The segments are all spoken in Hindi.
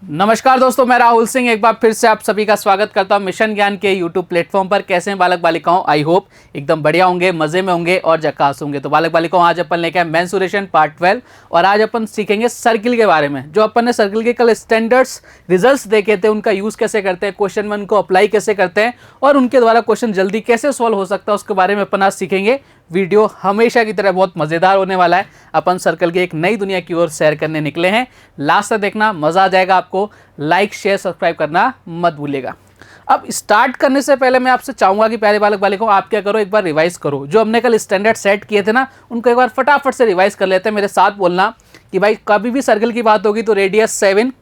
नमस्कार दोस्तों, मैं राहुल सिंह एक बार फिर से आप सभी का स्वागत करता हूं मिशन ज्ञान के यूट्यूब प्लेटफॉर्म पर। कैसे हैं बालक बालिकाओं? आई होप एकदम बढ़िया होंगे, मजे में होंगे और झकास होंगे। तो बालक बालिकाओं, आज अपन लेके आए मेंसुरेशन पार्ट 12 और आज अपन सीखेंगे सर्किल के बारे में। जो अपन ने सर्किल के कल स्टैंडर्ड्स रिजल्ट्स देखे थे, उनका यूज कैसे करते हैं, क्वेश्चन में उनको अप्लाई कैसे करते हैं और उनके द्वारा क्वेश्चन जल्दी कैसे सॉल्व हो सकता है, उसके बारे में अपन आज सीखेंगे। वीडियो हमेशा की तरह बहुत मज़ेदार होने वाला है। अपन सर्कल की एक नई दुनिया की ओर सैर करने निकले हैं। लास्ट तक देखना, मज़ा आ जाएगा आपको। लाइक शेयर सब्सक्राइब करना मत भूलिएगा। अब स्टार्ट करने से पहले मैं आपसे चाहूँगा कि प्यारे बालक बालिकाओं, आप क्या करो, एक बार रिवाइज करो। जो हमने कल स्टैंडर्ड सेट किए थे ना, उनको एक बार फटाफट से रिवाइज कर लेते हैं। मेरे साथ बोलना कि भाई कभी भी सर्कल की बात होगी तो रेडियस 7,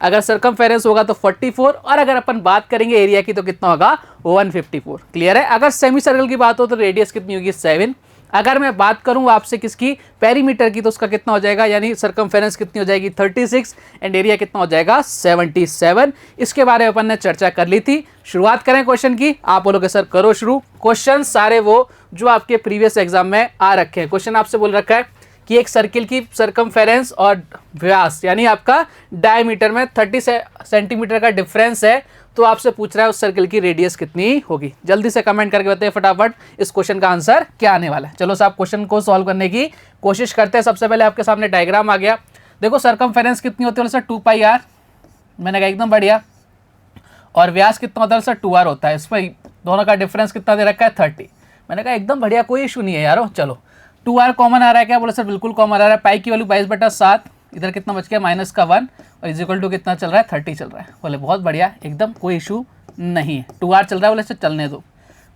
अगर सरकमफेरेंस होगा तो 44 और अगर अपन बात करेंगे एरिया की तो कितना होगा 154। क्लियर है? अगर सेमी सर्कल की बात हो तो रेडियस कितनी होगी 7। अगर मैं बात करूं आपसे किसकी, पेरीमीटर की, तो उसका कितना हो जाएगा, यानी सरकमफेरेंस कितनी हो जाएगी 36 एंड एरिया कितना हो जाएगा 77। इसके बारे में अपन ने चर्चा कर ली थी। शुरुआत करें क्वेश्चन की। आप बोलोगे सर करो शुरू। क्वेश्चन सारे वो जो आपके प्रीवियस एग्जाम में आ रखे हैं। क्वेश्चन आपसे बोल रखा है कि एक सर्किल की सरकमफेरेंस और व्यास यानी आपका डायमीटर में 30 सेंटीमीटर का डिफरेंस है, तो आपसे पूछ रहा है उस सर्किल की रेडियस कितनी होगी। जल्दी से कमेंट करके बताइए फटाफट इस क्वेश्चन का आंसर क्या आने वाला है। चलो साहब, क्वेश्चन को सॉल्व करने की कोशिश करते हैं। सबसे पहले आपके सामने डायग्राम आ गया। देखो सरकमफेरेंस कितनी होती है सर 2πr, मैंने कहा एकदम बढ़िया। और व्यास कितना होता है सर 2r होता है। इसमें दोनों का डिफरेंस कितना दे रखा है 30। मैंने कहा एकदम बढ़िया, कोई इशू नहीं है यारो। चलो 2r कॉमन आ रहा है क्या? बोले सर बिल्कुल कॉमन आ रहा है। पाई की वैल्यू 22/7, इधर कितना बच गया -1 और इजिकल टू कितना चल रहा है 30 चल रहा है। बोले बहुत बढ़िया, एकदम कोई इशू नहीं है। 2r चल रहा है, बोले सर चलने दो।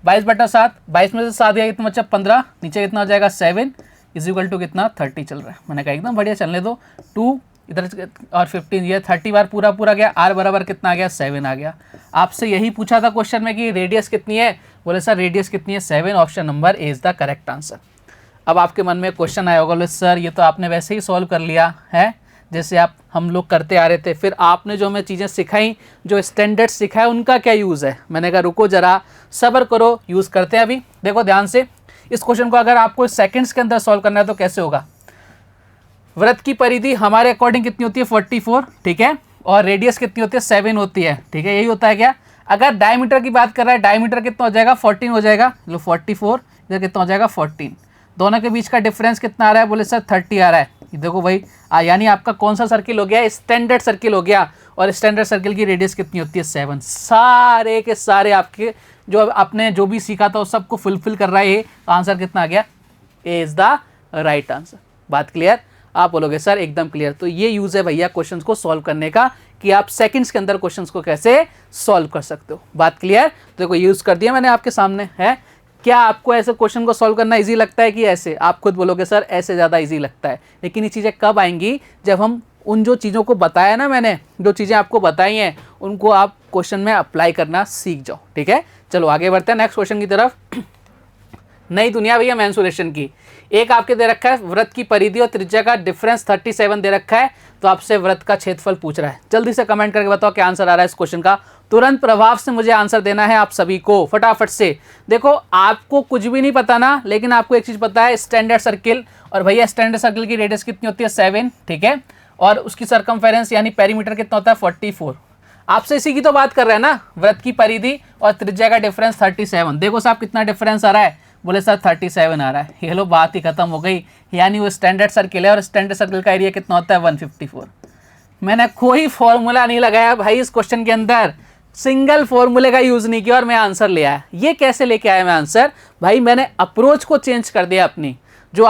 22/7, 22 में से 7 गया कितना बच्चा 15, नीचे कितना हो जाएगा 7 इजिकल टू कितना 30 चल रहा है। मैंने कहा एकदम बढ़िया, चलने दो। 2 इधर और 15, ये 30 बार पूरा गया। r बराबर कितना आ गया 7 आ गया। आपसे यही पूछा था क्वेश्चन में कि रेडियस कितनी है। बोले सर रेडियस कितनी है 7, option number A is the correct answer. अब आपके मन में क्वेश्चन आया होगा, बोले सर ये तो आपने वैसे ही सॉल्व कर लिया है जैसे हम लोग करते आ रहे थे, फिर आपने जो हमें चीज़ें सिखाई, जो स्टैंडर्ड सिखाए, उनका क्या यूज़ है। मैंने कहा रुको जरा, सब्र करो, यूज़ करते हैं अभी। देखो ध्यान से, इस क्वेश्चन को अगर आपको सेकंड्स के अंदर सॉल्व करना है तो कैसे होगा। वृत्त की परिधि हमारे अकॉर्डिंग कितनी होती है 44, ठीक है, और रेडियस कितनी होती है 7 होती है, ठीक है, यही होता है क्या। अगर डायमीटर की बात कर रहा है, डायमीटर कितना हो जाएगा 14 हो जाएगा। लो 44, इधर कितना हो जाएगा 14। दोनों के बीच का डिफरेंस कितना आ रहा है? बोले सर 30 आ रहा है। देखो भाई, यानी आपका कौन सा सर्किल हो गया, स्टैंडर्ड सर्किल हो गया। और स्टैंडर्ड सर्किल की रेडियस कितनी होती है 7। सारे के सारे आपके जो आपने जो भी सीखा था उस सबको फुलफिल कर रहा है ये। आंसर कितना आ गया? ए इज द राइट आंसर। बात क्लियर? आप बोलोगे सर एकदम क्लियर। तो ये यूज है भैया क्वेश्चन को सॉल्व करने का, कि आप सेकंड्स के अंदर क्वेश्चन को कैसे सॉल्व कर सकते हो। बात क्लियर? तो देखो यूज कर दिया मैंने आपके सामने है। क्या आपको ऐसे क्वेश्चन को सॉल्व करना इजी लगता है कि ऐसे? आप खुद बोलोगे सर ऐसे ज़्यादा इजी लगता है। लेकिन ये चीज़ें कब आएंगी? जब हम उन जो चीज़ों को बताया ना, मैंने जो चीज़ें आपको बताई हैं, उनको आप क्वेश्चन में अप्लाई करना सीख जाओ। ठीक है, चलो आगे बढ़ते हैं नेक्स्ट क्वेश्चन की तरफ। नई दुनिया भैया मेंसुरेशन की। एक आपके दे रखा है वृत्त की परिधि और त्रिज्या का डिफरेंस 37 दे रखा है, तो आपसे वृत्त का क्षेत्रफल पूछ रहा है। जल्दी से कमेंट करके बताओ क्या आंसर आ रहा है इस क्वेश्चन का। तुरंत प्रभाव से मुझे आंसर देना है आप सभी को, फटाफट से। देखो आपको कुछ भी नहीं पता ना, लेकिन आपको एक चीज़ पता है, स्टैंडर्ड सर्किल। और भैया स्टैंडर्ड सर्किल की रेडियस कितनी होती है 7, ठीक है, और उसकी सरकमफेरेंस यानी पेरीमीटर कितना होता है 44। आपसे इसी की तो बात कर रहे हैं ना, वृत्त की परिधि और त्रिज्या का डिफरेंस 37। देखो साहब कितना डिफरेंस आ रहा है। बोले सर 37 आ रहा है। ये लो बात ही खत्म हो गई। यानी वो स्टैंडर्ड सर्किल है और स्टैंडर्ड सर्किल का एरिया कितना होता है 154। मैंने कोई फॉर्मूला नहीं लगाया भाई इस क्वेश्चन के अंदर, सिंगल फॉर्मूले का यूज़ नहीं किया और मैं आंसर ले आया। ये कैसे लेके आया मैं आंसर? भाई मैंने अप्रोच को चेंज कर दिया अपनी। जो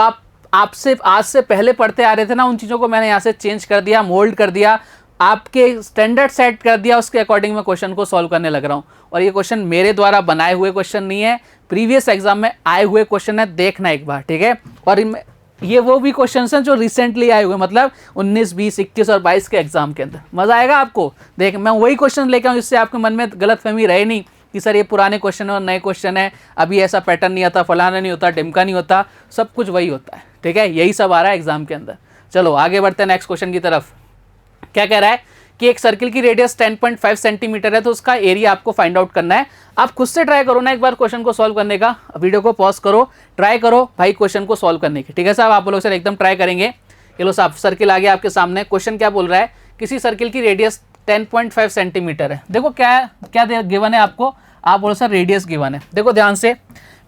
आपसे आज से पहले पढ़ते आ रहे थे ना, उन चीज़ों को मैंने यहाँ से चेंज कर दिया, मोल्ड कर दिया, आपके स्टैंडर्ड सेट कर दिया, उसके अकॉर्डिंग मैं क्वेश्चन को सॉल्व करने लग रहा हूँ। और ये क्वेश्चन मेरे द्वारा बनाए हुए क्वेश्चन नहीं है, प्रीवियस एग्जाम में आए हुए क्वेश्चन है, देखना एक बार, ठीक है। और ये वो भी क्वेश्चन हैं जो रिसेंटली आए हुए, मतलब 19, 20, 21 और 22 के एग्जाम के अंदर। मज़ा आएगा आपको देख। मैं वही क्वेश्चन लेकर आऊँ जिससे आपके मन में गलतफहमी रहे नहीं कि सर ये पुराने क्वेश्चन है और नए क्वेश्चन है, अभी ऐसा पैटर्न नहीं आता, फलाना नहीं होता, ढिमका नहीं होता, सब कुछ वही होता है, ठीक है। यही सब आ रहा है एग्जाम के अंदर। चलो आगे बढ़ते हैं नेक्स्ट क्वेश्चन की तरफ। क्या कह रहा है कि एक सर्किल की रेडियस 10.5 सेंटीमीटर है, तो उसका एरिया आपको फाइंड आउट करना है। आप खुद से ट्राई करो ना एक बार क्वेश्चन को सॉल्व करने का। वीडियो को पॉज करो, ट्राई करो भाई क्वेश्चन को सॉल्व करने की, ठीक है साहब। आप लोग सर एकदम ट्राई करेंगे। ये लो साहब सर्किल आ गया आपके सामने। क्वेश्चन क्या बोल रहा है, किसी सर्किल की रेडियस 10.5 सेंटीमीटर है। देखो क्या गिवन है आपको, आप बोलो सर रेडियस गिवन है। देखो ध्यान से,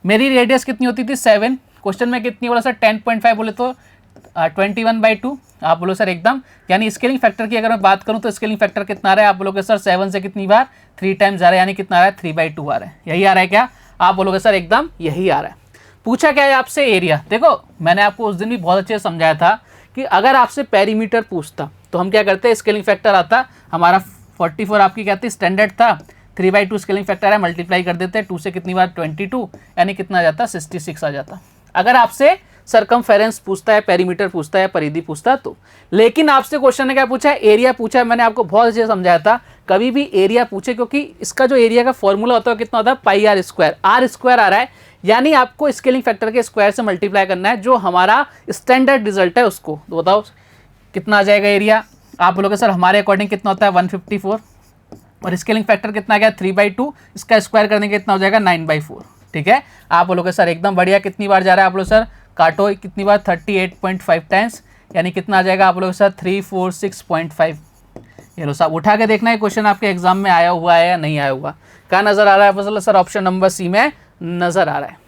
मेरी रेडियस कितनी होती थी 7, क्वेश्चन में कितनी बोला सर 10.5 बोले तो 21/2, आप बोलो सर एकदम। यानी स्केलिंग फैक्टर की अगर मैं बात करूं तो स्केलिंग फैक्टर कितना आ रहा है, आप बोलोगे सर 7 से कितनी बार 3 टाइम्स आ रहा है, यानी कितना आ रहा है 3/2 आ रहा है। यही आ रहा है क्या, आप बोलोगे सर एकदम यही आ रहा है। पूछा क्या है आपसे एरिया। देखो मैंने आपको उस दिन भी बहुत अच्छे से समझाया था कि अगर आपसे पेरीमीटर पूछता तो हम क्या करते हैं, स्केलिंग फैक्टर आता हमारा 44 आपकी क्या थी स्टैंडर्ड था, 3/2 स्केलिंग फैक्टर है, मल्टीप्लाई कर देते हैं 2 से कितनी बार 22, यानी कितना आ जाता 66 आ जाता। अगर आपसे सरकमफेरेंस पूछता है, पेरीमीटर पूछता है, परिधि पूछता है तो। लेकिन आपसे क्वेश्चन ने क्या पूछा है, एरिया पूछा है। मैंने आपको बहुत अच्छे से समझाया था, कभी भी एरिया पूछे क्योंकि इसका जो एरिया का फॉर्मूला होता है कितना होता है पाई आर स्क्वायर, आर स्क्वायर आ रहा है, यानी आपको स्केलिंग फैक्टर के स्क्वायर से मल्टीप्लाई करना है, जो हमारा स्टैंडर्ड रिजल्ट है उसको। तो बताओ कितना आ जाएगा एरिया, आप बोलोगे सर हमारे अकॉर्डिंग कितना होता है 154, और स्केलिंग फैक्टर कितना गया 3/2, इसका स्क्वायर करने के कितना हो जाएगा 9/4। ठीक है, आप बोलोगे सर एकदम बढ़िया, कितनी बार जा रहा है, आप लोग सर काटो कितनी बार 38.5 टाइम्स, यानी कितना आ जाएगा, आप लोग सर 346.5। ये लो साहब उठा के देखना है क्वेश्चन आपके एग्जाम में आया हुआ है या नहीं आया हुआ। कहाँ नजर आ रहा है, मतलब सर ऑप्शन नंबर सी में नजर आ रहा है।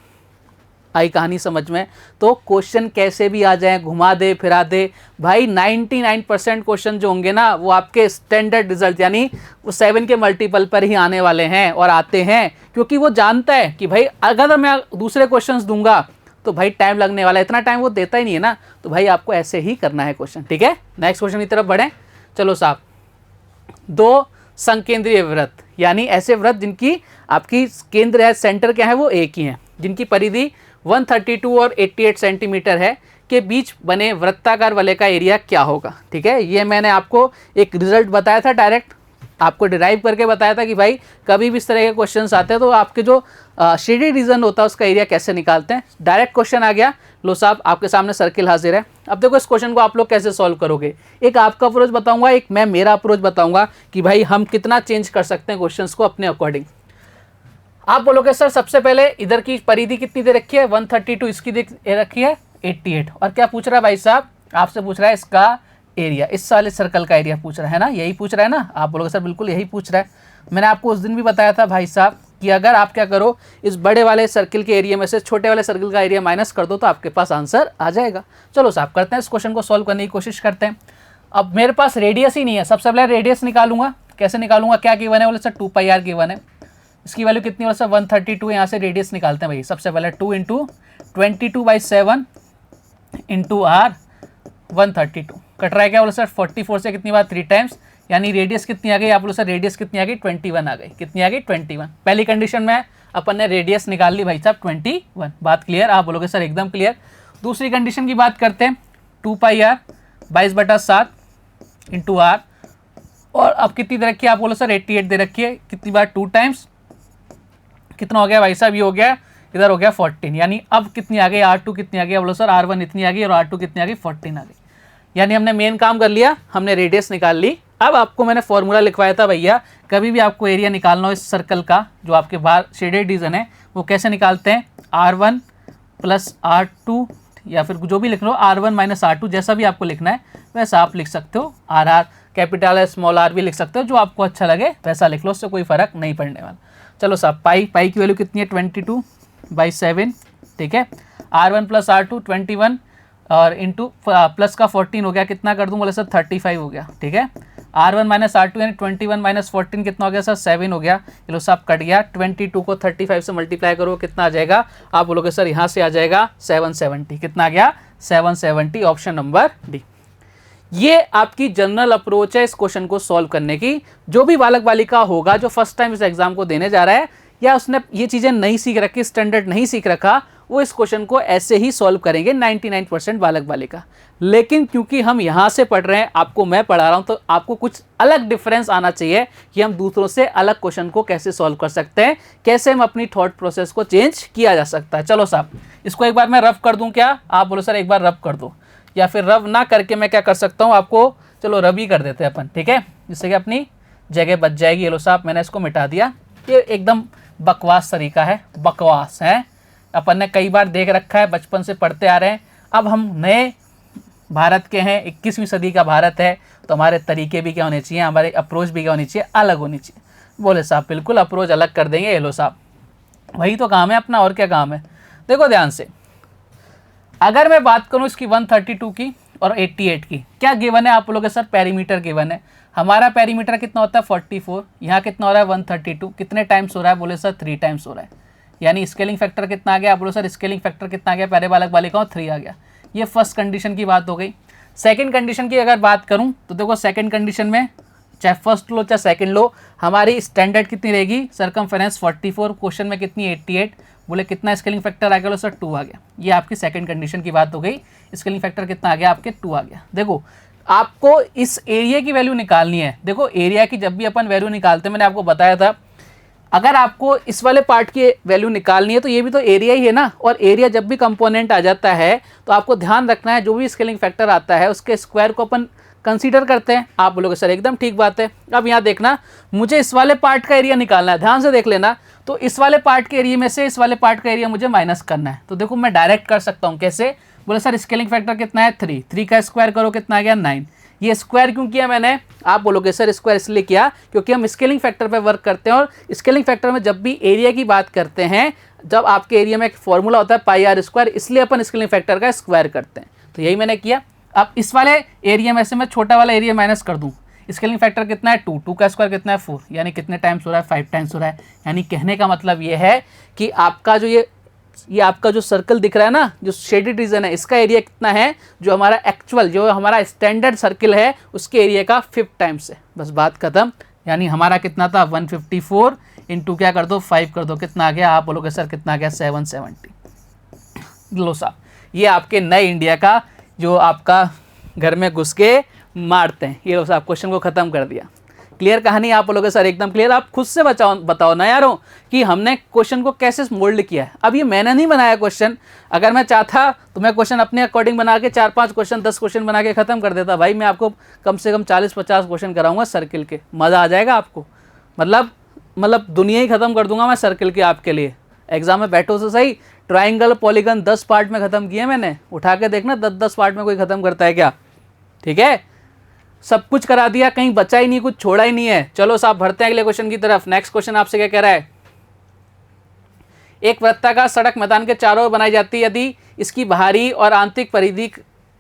आई कहानी समझ में। तो क्वेश्चन कैसे भी आ जाए, घुमा दे फिरा दे भाई, 99% क्वेश्चन जो होंगे ना वो आपके स्टैंडर्ड रिजल्ट यानी वो 7 के मल्टीपल पर ही आने वाले हैं और आते हैं, क्योंकि वो जानता है कि भाई अगर मैं दूसरे क्वेश्चंस दूंगा तो भाई टाइम लगने वाला है, इतना टाइम वो देता ही नहीं है ना, तो भाई आपको ऐसे ही करना है क्वेश्चन। ठीक है, नेक्स्ट क्वेश्चन की तरफ बढ़े। चलो साहब, दो संकेंद्रीय वृत्त यानी ऐसे वृत्त जिनकी आपकी केंद्र है, सेंटर क्या है वो एक ही है, जिनकी परिधि 132 और 88 सेंटीमीटर है, के बीच बने वृत्ताकार वलय का एरिया क्या होगा। ठीक है, ये मैंने आपको एक रिजल्ट बताया था, डायरेक्ट आपको डिराइव करके बताया था कि भाई कभी भी इस तरह के क्वेश्चंस आते हैं तो आपके जो शेडेड रीजन होता है उसका एरिया कैसे निकालते हैं। डायरेक्ट क्वेश्चन आ गया, लो साहब आपके सामने सर्किल हाजिर है। अब देखो इस क्वेश्चन को आप लोग कैसे सॉल्व करोगे, एक आपका अप्रोच बताऊंगा, एक मैं मेरा अप्रोच बताऊंगा कि भाई हम कितना चेंज कर सकते हैं क्वेश्चंस को अपने अकॉर्डिंग। आप बोलोगे सर सबसे पहले इधर की परिधि कितनी दे रखी है 132, इसकी दे रखी है 88, और क्या पूछ रहा है भाई साहब, आपसे पूछ रहा है इसका एरिया, इस वाले सर्कल का एरिया पूछ रहा है ना, यही पूछ रहा है ना। आप बोलोगे सर बिल्कुल यही पूछ रहा है। मैंने आपको उस दिन भी बताया था भाई साहब कि अगर आप क्या करो, इस बड़े वाले सर्किल के एरिया में से छोटे वाले सर्किल का एरिया माइनस कर दो तो आपके पास आंसर आ जाएगा। चलो साहब करते हैं इस क्वेश्चन को सॉल्व करने की कोशिश करते हैं। अब मेरे पास रेडियस ही नहीं है, सबसे पहले रेडियस निकालूंगा। कैसे निकालूंगा, क्या गिवन है बोले सर 2πr गिवन है, इसकी वैल्यू कितनी बोले सर 132, यहाँ से रेडियस निकालते हैं भाई। सबसे पहले 2 × 22/7 × r 132 कट रहा है क्या बोले सर 44 से कितनी बार 3 टाइम्स, यानी रेडियस कितनी आ गई, आप बोलो सर रेडियस कितनी आ गई 21 आ गई। कितनी आ गई 21। पहली कंडीशन में अपन ने रेडियस निकाल ली भाई साहब 21, बात क्लियर, आप बोलोगे सर एकदम क्लियर। दूसरी कंडीशन की बात करते हैं, 2πr 22/7 × r, और अब कितनी दे रखी है, आप बोलो सर 88 दे रखी है, कितनी बार 2 टाइम्स, कितना हो गया भाई साहब, ये हो गया इधर हो गया 14, यानी अब कितनी आ गई R2 कितनी आ गई, बोलो सर R1 इतनी आ गई और R2 कितनी आ गई 14 आ गई। यानी हमने मेन काम कर लिया, हमने रेडियस निकाल ली। अब आपको मैंने फॉर्मूला लिखवाया था भैया, कभी भी आपको एरिया निकालना हो इस सर्कल का जो आपके बाहर शेडेड रीजन है, वो कैसे निकालते हैं, R1 + R2, या फिर जो भी लिख लो R1 - R2, जैसा भी आपको लिखना है वैसा आप लिख सकते हो। RR कैपिटल है, स्मॉल r भी लिख सकते हो, जो आपको अच्छा लगे वैसा लिख लो, उससे कोई फर्क नहीं पड़ने वाला। चलो साहब, पाई की वैल्यू कितनी है 22/7, ठीक है। R1 + R2 21 और इंटू प्लस का 14 हो गया, कितना कर दूँ बोले सर 35 हो गया, ठीक है। R1 - R2 यानी 21 - 14 कितना हो गया सर 7 हो गया। चलो साहब कट गया, 22 को 35 से मल्टीप्लाई करो कितना आ जाएगा, आप बोलोगे सर यहाँ से आ जाएगा 770, कितना आ गया 770, ऑप्शन नंबर डी। ये आपकी जनरल अप्रोच है इस क्वेश्चन को सॉल्व करने की। जो भी बालक बालिका होगा जो फर्स्ट टाइम इस एग्जाम को देने जा रहा है, या उसने ये चीज़ें नहीं सीख रखी, स्टैंडर्ड नहीं सीख रखा, वो इस क्वेश्चन को ऐसे ही सॉल्व करेंगे 99% बालक बालिका। लेकिन क्योंकि हम यहाँ से पढ़ रहे हैं, आपको मैं पढ़ा रहा हूँ, तो आपको कुछ अलग डिफरेंस आना चाहिए कि हम दूसरों से अलग क्वेश्चन को कैसे सॉल्व कर सकते हैं, कैसे हम अपनी थॉट प्रोसेस को चेंज किया जा सकता है। चलो साहब, इसको एक बार मैं रफ कर दूँ क्या, आप बोलो सर एक बार रफ कर दो, या फिर रफ ना करके मैं क्या कर सकता हूँ आपको, चलो रफ ही कर देते हैं अपन, ठीक है, जिससे कि अपनी जगह बच जाएगी। ये लो साहब मैंने इसको मिटा दिया, ये एकदम बकवास तरीका है, बकवास है, अपन ने कई बार देख रखा है, बचपन से पढ़ते आ रहे हैं। अब हम नए भारत के हैं, 21वीं सदी का भारत है, तो हमारे तरीके भी क्या होने चाहिए, हमारे अप्रोच भी क्या होनी चाहिए, अलग होनी चाहिए। बोले साहब बिल्कुल अप्रोच अलग कर देंगे, ये लो साहब, वही तो काम है अपना, और क्या काम है। देखो ध्यान से, अगर मैं बात करूं इसकी 132 की और 88 की, क्या गिवन है आप लोगों के सर, पेरीमीटर गिवन है। हमारा पेरीमीटर कितना होता है 44, यहाँ कितना हो रहा है 132, कितने टाइम्स हो रहा है, बोले सर 3 टाइम्स हो रहा है। यानी स्केलिंग फैक्टर कितना आ गया, आप बोलो सर स्केलिंग फैक्टर कितना आ गया, प्यारे बालक बालिकाओं 3 आ गया। ये फर्स्ट कंडीशन की बात हो गई। सेकंड कंडीशन की अगर बात करूं तो देखो सेकंड कंडीशन में चाहे फर्स्ट लो चाहे सेकंड लो, हमारी स्टैंडर्ड कितनी रहेगी, सरकमफेरेंस 44, क्वेश्चन में कितनी 88, बोले कितना स्केलिंग फैक्टर आ गया, बोलो सर 2 आ गया। ये आपकी सेकंड कंडीशन की बात हो गई। स्केलिंग फैक्टर कितना आ गया आपके 2 आ गया। देखो आपको इस एरिया की वैल्यू निकालनी है। देखो एरिया की जब भी अपन वैल्यू निकालते हैं, मैंने आपको बताया था, अगर आपको इस वाले पार्ट की वैल्यू निकालनी है तो ये भी तो एरिया ही है ना, और एरिया जब भी कंपोनेंट आ जाता है तो आपको ध्यान रखना है जो भी स्केलिंग फैक्टर आता है उसके स्क्वायर को अपन कंसीडर करते हैं। आप बोलोगे सर एकदम ठीक बात है। अब यहाँ देखना, मुझे इस वाले पार्ट का एरिया निकालना है, ध्यान से देख लेना। तो इस वाले पार्ट के एरिया में से इस वाले पार्ट का एरिया मुझे माइनस करना है। तो देखो मैं डायरेक्ट कर सकता हूँ, कैसे, बोले सर स्केलिंग फैक्टर कितना है 3, 3 का स्क्वायर करो कितना आ गया 9। ये स्क्वायर क्यों किया मैंने, आप बोलोगे सर स्क्वायर इसलिए किया क्योंकि हम स्केलिंग फैक्टर पे वर्क करते हैं, और स्केलिंग फैक्टर में जब भी एरिया की बात करते हैं, जब आपके एरिया में एक फॉर्मूला होता है पाई आर स्क्वायर, इसलिए अपन स्केलिंग फैक्टर का स्क्वायर करते हैं। तो यही मैंने किया। अब इस वाले एरिया में से मैं छोटा वाला एरिया माइनस कर दूं, स्केलिंग फैक्टर कितना है 2, 2 का स्क्वायर कितना है 4, यानी कितने टाइम्स हो रहा है 5 टाइम्स हो रहा है। यानी कहने का मतलब ये है कि आपका जो ये आपका जो सर्कल दिख रहा है ना, जो शेडेड रीजन है, इसका एरिया कितना है, जो हमारा एक्चुअल जो हमारा स्टैंडर्ड सर्कल है उसके एरिया का 5 टाइम्स है। बस बात खत्म। यानी हमारा कितना था 154 इंटू क्या कर दो 5 कर दो, कितना आ गया, आप बोलोगे सर कितना आ गया 770। लो साहब, ये आपके नए इंडिया का जो आपका घर में घुस के मारते हैं, ये लो साहब क्वेश्चन को ख़त्म कर दिया। क्लियर कहानी आप बोलोगे सर एकदम क्लियर। आप खुद से बताओ ना यारों कि हमने क्वेश्चन को कैसे मोल्ड किया है। अब ये मैंने नहीं बनाया क्वेश्चन, अगर मैं चाहता तो मैं क्वेश्चन अपने अकॉर्डिंग बना के 4-5 क्वेश्चन 10 क्वेश्चन बना के ख़त्म कर देता। भाई मैं आपको कम से कम 40-50 क्वेश्चन कराऊंगा सर्किल के, मज़ा आ जाएगा आपको। मतलब दुनिया ही ख़त्म कर दूंगा मैं सर्किल के आपके लिए। एग्जाम में बैठो तो सही, ट्राइंगल पॉलीगन 10 पार्ट में ख़त्म किए मैंने, उठा के देखना 10-10 पार्ट में कोई ख़त्म करता है क्या। ठीक है, सब कुछ करा दिया, कहीं बचा ही नहीं, कुछ छोड़ा ही नहीं है। चलो साहब बढ़ते हैं अगले क्वेश्चन की तरफ। नेक्स्ट क्वेश्चन आपसे क्या कह रहा है, एक वृत्ताकार सड़क मैदान के चारों ओर बनाई जाती है, यदि इसकी बाहरी और आंतरिक परिधि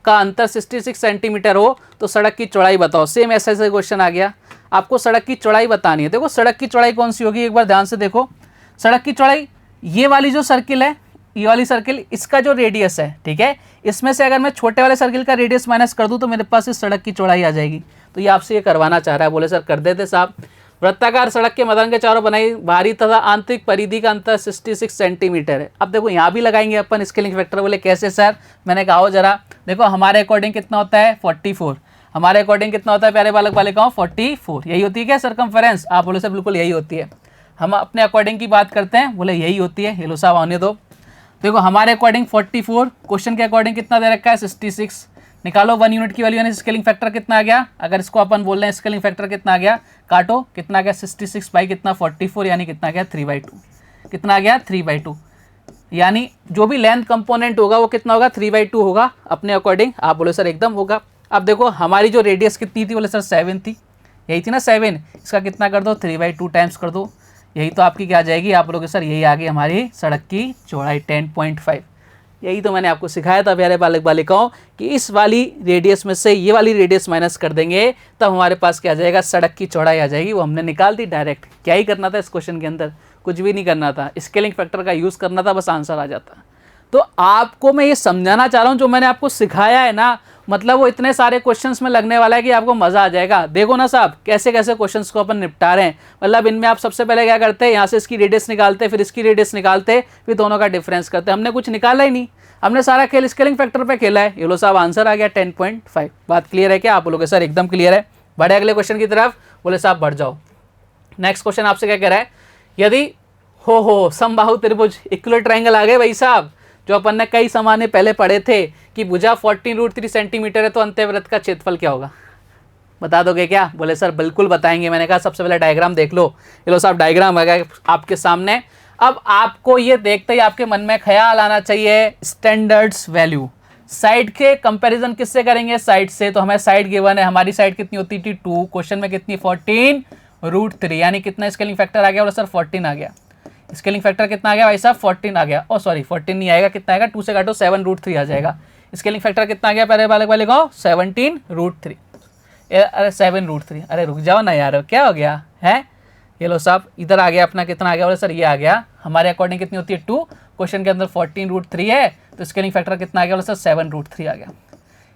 का अंतर 66 सेंटीमीटर हो तो सड़क की चौड़ाई बताओ। सेम ऐसा क्वेश्चन आ गया, आपको सड़क की चौड़ाई बतानी है। देखो सड़क की चौड़ाई कौन सी होगी, एक बार ध्यान से देखो। सड़क की चौड़ाई ये वाली जो सर्किल है, ये वाली सर्किल, इसका जो रेडियस है, ठीक है, इसमें से अगर मैं छोटे वाले सर्किल का रेडियस माइनस कर दूं तो मेरे पास इस सड़क की चौड़ाई आ जाएगी। तो ये आपसे ये करवाना चाह रहा है। बोले सर कर देते साहब। वृत्ताकार सड़क के मैदान के चारों बनाई बाहरी तथा आंतरिक परिधि का अंतर 66 सेंटीमीटर है। अब देखो यहाँ भी लगाएंगे अपन स्केलिंग फैक्टर। बोले कैसे सर, मैंने कहा हो जरा देखो, हमारे अकॉर्डिंग कितना होता है 44, हमारे अकॉर्डिंग कितना होता है प्यारे बालक बालिकाओं 44, यही होती है क्या सरकमफेरेंस। आप बोले सर बिल्कुल यही होती है। हम अपने अकॉर्डिंग की बात करते हैं, बोले यही होती है। हेलो साहब आने दो। देखो हमारे अकॉर्डिंग 44, क्वेश्चन के अकॉर्डिंग कितना दे रखा है 66, निकालो 1 यूनिट की वैल्यू यानी स्केलिंग फैक्टर कितना आ गया। अगर इसको अपन बोल रहे हैं स्केलिंग फैक्टर कितना आ गया, काटो कितना आ गया 66 बाई कितना 44, यानी कितना आ गया 3/2, कितना आ गया 3/2। यानी जो भी लेंथ कंपोनेंट होगा वो कितना होगा 3/2 होगा अपने अकॉर्डिंग। आप बोले सर एकदम होगा। अब देखो हमारी जो रेडियस कितनी थी, बोले सर 7 थी, यही थी ना 7, इसका कितना कर दो 3/2 टाइम्स कर दो, यही तो आपकी क्या आ जाएगी। आप बोलोगे सर यही आ गई हमारी सड़क की चौड़ाई 10.5। यही तो मैंने आपको सिखाया था प्यारे बालक बालिकाओं कि इस वाली रेडियस में से ये वाली रेडियस माइनस कर देंगे तब हमारे पास क्या आ जाएगा, सड़क की चौड़ाई आ जाएगी। वो हमने निकाल दी डायरेक्ट। क्या ही करना था इस क्वेश्चन के अंदर, कुछ भी नहीं करना था, स्केलिंग फैक्टर का यूज़ करना था, बस आंसर आ जाता। तो आपको मैं ये समझाना चाह रहा हूँ, जो मैंने आपको सिखाया है ना, मतलब वो इतने सारे क्वेश्चंस में लगने वाला है कि आपको मज़ा आ जाएगा। देखो ना साहब कैसे कैसे क्वेश्चंस को अपन निपटा रहे हैं। मतलब इनमें आप सबसे पहले क्या करते हैं, यहाँ से इसकी रेडियस निकालते, फिर इसकी रेडियस निकालते, फिर दोनों का डिफरेंस करते। हमने कुछ निकाला ही नहीं, हमने सारा खेल स्केलिंग फैक्टर पे खेला है। ये लो साहब आंसर आ गया 10.5। बात क्लियर है क्या? आप बोलोगे सर एकदम क्लियर है। बढ़े अगले क्वेश्चन की तरफ। बोले साहब बढ़ जाओ। नेक्स्ट क्वेश्चन आपसे क्या कह रहा है, यदि हो समबाहु त्रिभुज इक्वल ट्रायंगल आ गए भाई साहब, जो अपन ने कई समाने पहले पढ़े थे कि भुजा 14√3 सेंटीमीटर है तो अंत्यवृत्त का क्षेत्रफल क्या होगा, बता दोगे क्या? बोले सर बिल्कुल बताएंगे। मैंने कहा सबसे पहले डायग्राम देख लो। ये लो साहब डायग्राम आ गया आपके सामने। अब आपको ये देखते ही आपके मन में ख्याल आना चाहिए स्टैंडर्ड्स वैल्यू। साइड के कंपैरिजन किससे करेंगे, साइड से। तो हमें साइड गिवन है, हमारी साइड कितनी होती थी 2, क्वेश्चन में कितनी 14√3, यानी कितना स्केलिंग फैक्टर आ गया, बोला सर 14 आ गया। स्केलिंग फैक्टर कितना आ गया भाई साहब 14 आ गया। ओ सॉरी 14 नहीं आएगा, कितना आएगा 2 से काटो 7√3 आ जाएगा। स्केलिंग फैक्टर कितना आ गया पहले बालक वाले को 17√3, अरे 7√3, अरे रुक जाओ ना यार, क्या हो गया है। ये लो साहब इधर आ गया अपना, कितना आ गया बोले सर ये आ गया, हमारे अकॉर्डिंग कितनी होती है 2, क्वेश्चन के अंदर 14√3 है, तो स्केलिंग फैक्टर कितना आ गया बोले सर 7√3 आ गया।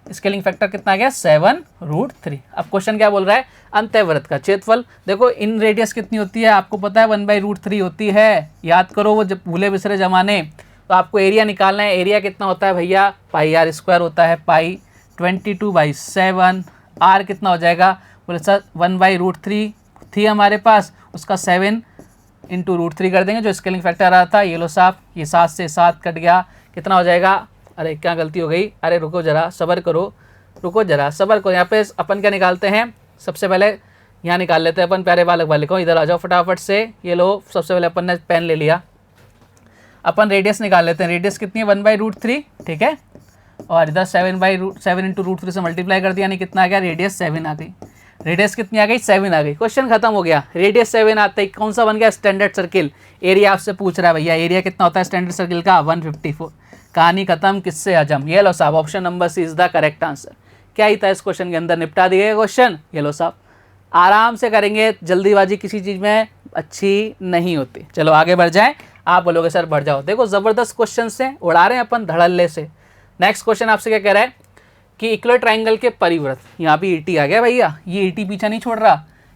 स्केलिंग फैक्टर कितना आ गया 7√3। अब क्वेश्चन क्या बोल रहा है, अंतःवृत्त का क्षेत्रफल। देखो इन रेडियस कितनी होती है आपको पता है 1/√3 होती है, याद करो वो जब भूले बिसरे जमाने। तो आपको एरिया निकालना है, एरिया कितना होता है भैया πr² होता है, पाई 22/7। आर कितना हो जाएगा बोले सर 1/√3 थी हमारे पास, उसका 7 × √3 कर देंगे, जो स्केलिंग फैक्टर आ रहा था। ये लो साहब ये 7 से 7 कट गया, कितना हो जाएगा, अरे क्या गलती हो गई, अरे रुको जरा सब्र करो, रुको जरा सब्र करो। यहाँ पे अपन क्या निकालते हैं, सबसे पहले यहाँ निकाल लेते हैं अपन प्यारे बालक बालिकाओं, इधर आ जाओ फटाफट से। ये लो सबसे पहले अपन ने पेन ले लिया, अपन रेडियस निकाल लेते हैं। रेडियस कितनी है 1/√3, ठीक है, और इधर 7 × √3 से मल्टीप्लाई कर दिया, यानी कितना आ गया रेडियस 7 आ गई। रेडियस कितनी आ गई 7 आ गई, क्वेश्चन खत्म हो गया। रेडियस 7 आते ही कौन सा बन गया स्टैंडर्ड सर्किल। एरिया आपसे पूछ रहा है भैया, एरिया कितना होता है स्टैंडर्ड सर्किल का 154। कहानी खत्म, किससे हजम। ये लो साहब option number C is the correct answer. क्या ही था इस क्वेश्चन के अंदर, निपटा दिए क्वेश्चन। ये लो साहब आराम से करेंगे, जल्दीबाजी किसी चीज़ में अच्छी नहीं होती। चलो आगे बढ़ जाएं, आप बोलोगे सर बढ़ जाओ। देखो ज़बरदस्त क्वेश्चन से उड़ा रहे हैं अपन धड़ल्ले से। नेक्स्ट क्वेश्चन आपसे क्या कह रहा है कि इक्वल ट्राइंगल के परिव्रत, यहाँ भी ईटी आ गया भैया, ये ईटी पीछा नहीं छोड़ रहा,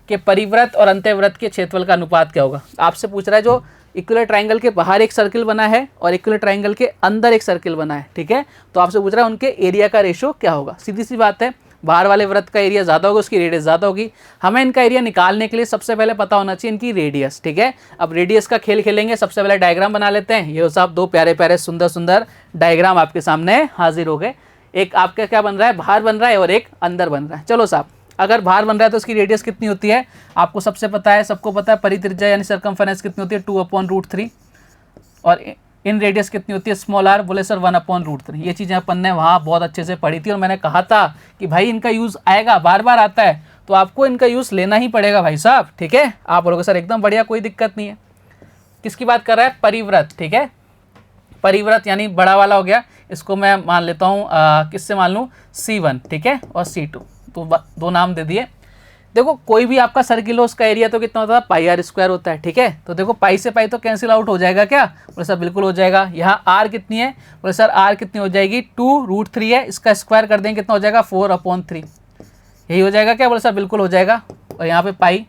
कि परिव्रत और अंतःव्रत के क्षेत्रफल का अनुपात क्या होगा। आपसे पूछ रहा है जो इक्वल ट्राइंगल के बाहर एक सर्किल बना है और इक्वल ट्राइंगल के अंदर एक सर्किल बना है, ठीक है, तो आपसे पूछ रहा है उनके एरिया का रेशो क्या होगा। सीधी सी बात है, बाहर वाले वृत्त का एरिया ज़्यादा होगा, उसकी रेडियस ज़्यादा होगी। हमें इनका एरिया निकालने के लिए सबसे पहले पता होना चाहिए इनकी रेडियस, ठीक है। अब रेडियस का खेल खेलेंगे, सबसे पहले डायग्राम बना लेते हैं। ये साहब दो प्यारे प्यारे सुंदर सुंदर डायग्राम आपके सामने हाजिर हो गए। एक आपका क्या बन रहा है, बाहर बन रहा है, और एक अंदर बन रहा है। चलो साहब, अगर बाहर बन रहा है तो उसकी रेडियस कितनी होती है, आपको सबसे पता है, सबको पता है, परित्रिज्या यानी सर्कमफेरेंस कितनी होती है 2/√3, और इन रेडियस कितनी होती है स्मॉल आर, बोले सर 1/√3। ये चीज़ें अपन ने वहाँ बहुत अच्छे से पढ़ी थी, और मैंने कहा था कि भाई इनका यूज़ आएगा, बार बार आता है, तो आपको इनका यूज़ लेना ही पड़ेगा भाई साहब, ठीक है। आप बोलोगे सर एकदम बढ़िया, कोई दिक्कत नहीं है। किसकी बात कर रहा है, परिव्रत, ठीक है। परिव्रत यानी बड़ा वाला हो गया, इसको मैं मान लेता हूँ किससे मान लूँ C1, ठीक है, और C2, तो दो नाम दे दिए। देखो कोई भी आपका सर्किल हो, उसका एरिया तो कितना होता है πr² होता है, ठीक है। तो देखो पाई से पाई तो कैंसिल आउट हो जाएगा क्या, बोले सर बिल्कुल हो जाएगा। यहाँ r कितनी है, बोले सर r कितनी हो जाएगी 2√3 है, इसका स्क्वायर कर देंगे कितना हो जाएगा 4/3, यही हो जाएगा क्या, बोले सर बिल्कुल हो जाएगा। और यहाँ पे पाई,